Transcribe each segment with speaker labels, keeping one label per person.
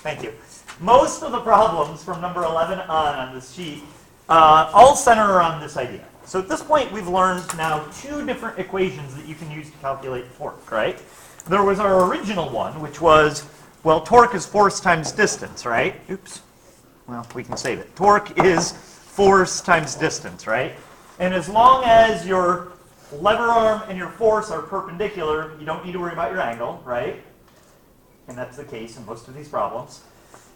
Speaker 1: Thank you. Most of the problems from number 11 on this sheet all center around this idea. So at this point, we've learned now two different equations that you can use to calculate torque, right? There was our original one, which was, well, torque is force times distance, right? Oops. Well, we can save it. Torque is force times distance, right? And as long as your lever arm and your force are perpendicular, you don't need to worry about your angle, right? And that's the case in most of these problems.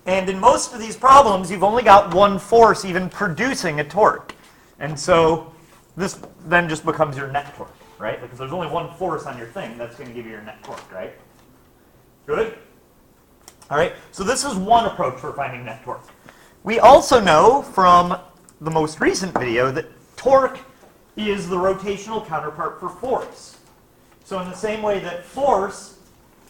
Speaker 1: And in most of these problems, you've only got one force even producing a torque. And so this then just becomes your net torque, right? Because there's only one force on your thing, that's going to give you your net torque, right? Good? All right, so this is one approach for finding net torque. We also know from the most recent video that torque is the rotational counterpart for force. So in the same way that force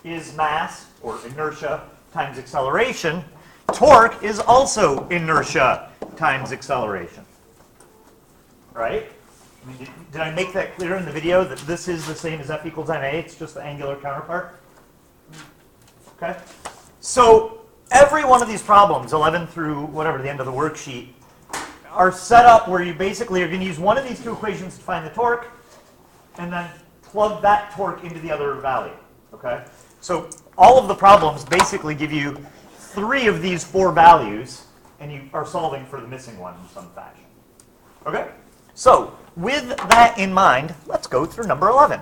Speaker 1: is mass, or inertia, times acceleration, torque is also inertia times acceleration. Right? I mean, did I make that clear in the video that this is the same as F equals ma? It's just the angular counterpart? Okay? So every one of these problems, 11 through whatever, the end of the worksheet, are set up where you basically are going to use one of these two equations to find the torque, and then plug that torque into the other value. Okay? So all of the problems basically give you three of these four values, and you are solving for the missing one in some fashion. Okay? So with that in mind, let's go through number 11.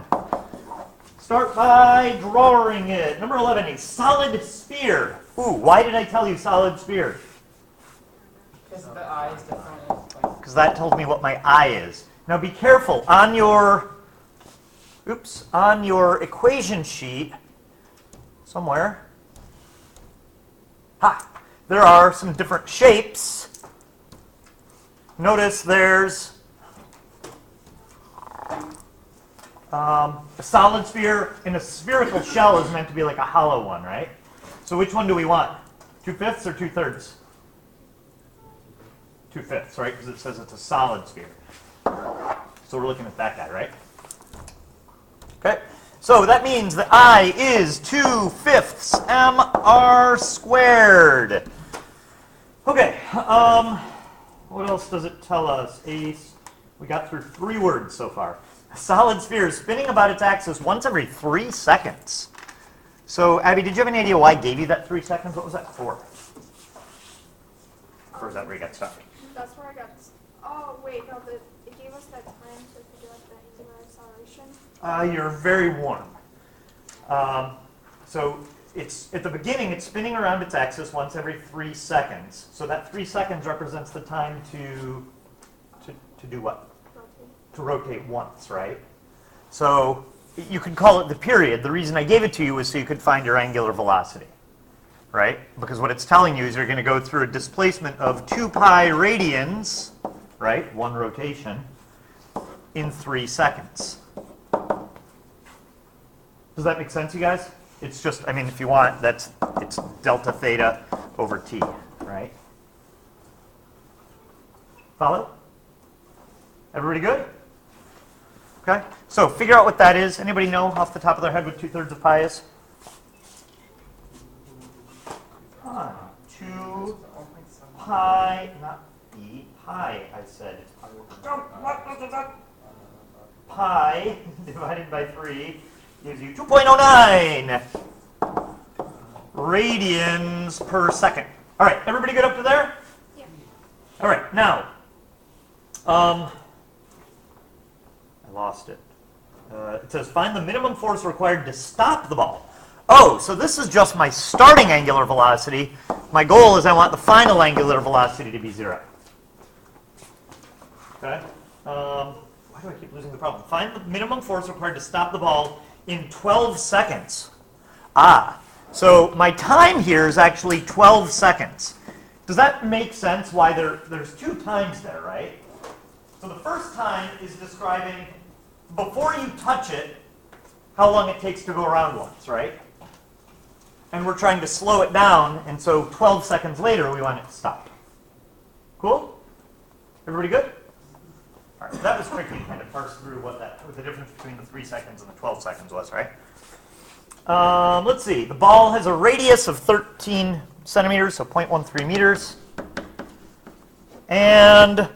Speaker 1: Start by drawing it. Number 11, a solid sphere. Ooh, why did I tell you solid sphere?
Speaker 2: Because the eye is different.
Speaker 1: Because that tells me what my eye is. Now be careful. On your equation sheet, somewhere, there are some different shapes. Notice there's a solid sphere, and a spherical shell is meant to be like a hollow one, right? So which one do we want? 2/5 or 2/3? 2/5, right? Because it says it's a solid sphere. So we're looking at that guy, right? Okay. So that means that I is 2/5 mr squared. Okay. What else does it tell us? We got through 3 words so far. A solid sphere is spinning about its axis once every 3 seconds. So, Abby, did you have any idea why I gave you that 3 seconds? What was that for? Or is that where you got stuck?
Speaker 3: That's where I got. Oh, wait, no, it gave us that time to figure out the angular acceleration.
Speaker 1: You're very warm. So it's at the beginning, it's spinning around its axis once every 3 seconds. So that 3 seconds represents the time to do what?
Speaker 3: Rotate.
Speaker 1: To rotate once, right? So you could call it the period. The reason I gave it to you was so you could find your angular velocity, right? Because what it's telling you is you're going to go through a displacement of 2 pi radians, right? 1 rotation, in 3 seconds. Does that make sense, you guys? It's just, I mean, if you want, it's delta theta over t, right? Follow? Everybody good? Okay. So figure out what that is. Anybody know off the top of their head what 2/3 of pi is? 2 pi, not e, pi, I said. Pi divided by 3 gives you 2.09 radians per second. All right, everybody good up to there?
Speaker 3: Yeah.
Speaker 1: All right, now, I lost it. It says find the minimum force required to stop the ball. Oh, so this is just my starting angular velocity. My goal is I want the final angular velocity to be 0. Okay. Why do I keep losing the problem? Find the minimum force required to stop the ball in 12 seconds. So my time here is actually 12 seconds. Does that make sense why there's 2 times there, right? So the first time is describing before you touch it, how long it takes to go around once, right? And we're trying to slow it down, and so 12 seconds later, we want it to stop. Cool? Everybody good? All right, so that was tricky to kind of parse through what the difference between the 3 seconds and the 12 seconds was, right? Let's see. The ball has a radius of 13 centimeters, so 0.13 meters. And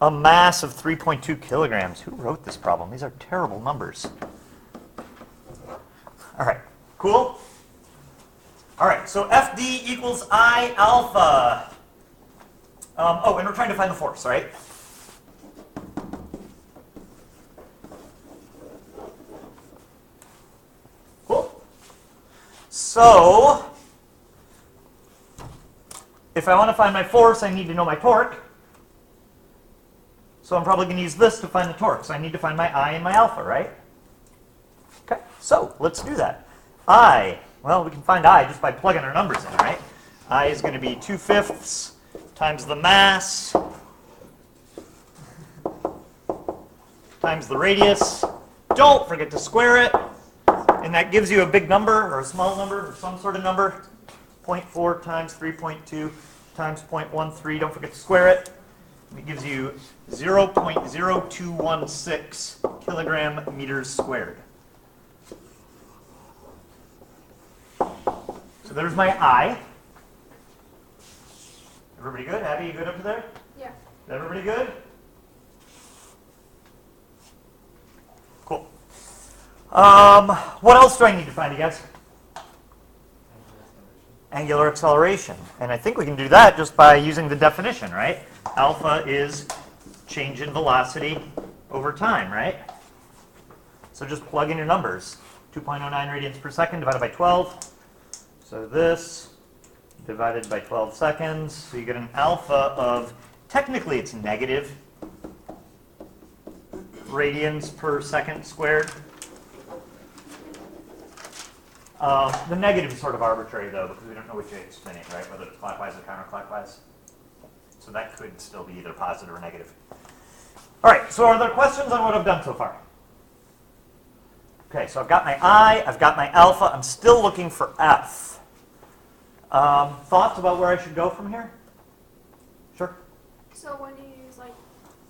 Speaker 1: a mass of 3.2 kilograms. Who wrote this problem? These are terrible numbers. All right, cool? All right, so FD equals I alpha. Oh, and we're trying to find the force, right? Cool. So, if I want to find my force, I need to know my torque. So I'm probably going to use this to find the torque. So I need to find my I and my alpha, right? Okay, so let's do that. I, well, we can find I just by plugging our numbers in, right? I is going to be 2/5 times the mass times the radius. Don't forget to square it. And that gives you a big number or a small number or some sort of number. 0.4 times 3.2 times 0.13. Don't forget to square it. It gives you 0.0216 kilogram meters squared. So there's my I. Everybody good? Abby, you good up to there?
Speaker 3: Yeah.
Speaker 1: Everybody good? Cool. What else do I need to find, you guys? Angular acceleration. And I think we can do that just by using the definition, right? Alpha is change in velocity over time, right? So just plug in your numbers. 2.09 radians per second divided by 12. So this divided by 12 seconds. So you get an alpha of, technically it's negative radians per second squared. The negative is sort of arbitrary, though, because we don't know which way it's spinning, right? Whether it's clockwise or counterclockwise. So that could still be either positive or negative. All right, so are there questions on what I've done so far? Okay, so I've got my I, I've got my alpha. I'm still looking for F. Thoughts about where I should go from here? Sure.
Speaker 3: So when you use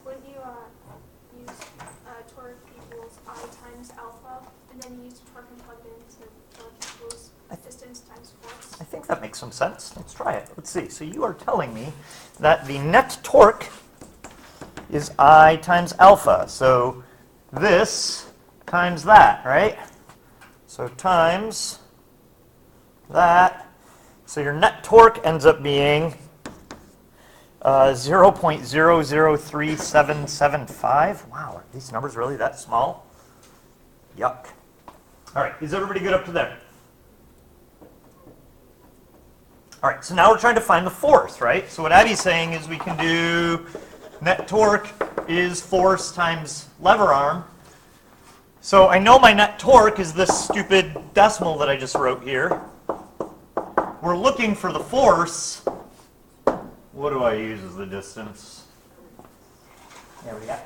Speaker 3: when you use torque equals I times alpha, and then you use torque and plug it into torque equals distance times force.
Speaker 1: I think that makes some sense. Let's try it. Let's see. So you are telling me that the net torque is I times alpha. So this times that, right? So times that. So your net torque ends up being 0.003775. Wow, are these numbers really that small? Yuck. All right, is everybody good up to there? All right, so now we're trying to find the force, right? So what Abby's saying is we can do net torque is force times lever arm. So I know my net torque is this stupid decimal that I just wrote here. We're looking for the force. What do I use as the distance? There we go.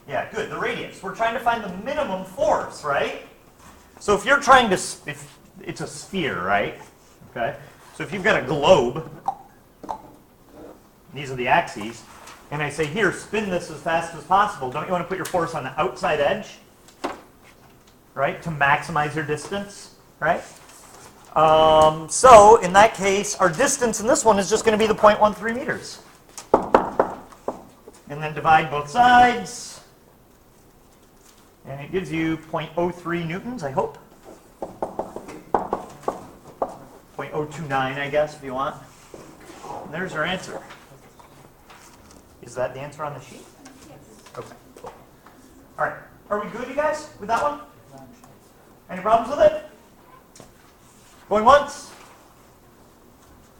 Speaker 1: Yeah, good, the radius. We're trying to find the minimum force, right? So if you're trying to, if it's a sphere, right? Okay. So if you've got a globe, these are the axes, and I say, here, spin this as fast as possible, don't you want to put your force on the outside edge, right, to maximize your distance, right? So in that case, our distance in this one is just going to be the 0.13 meters. And then divide both sides, and it gives you 0.03 newtons, I hope. 0.029, I guess, if you want. And there's our answer. Is that the answer on the sheet?
Speaker 3: Yes.
Speaker 1: Okay, cool. All right, are we good, you guys, with that one? Any problems with it? Going once?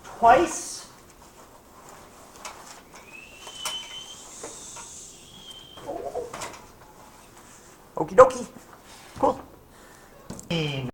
Speaker 1: Twice? Okie dokie. Cool.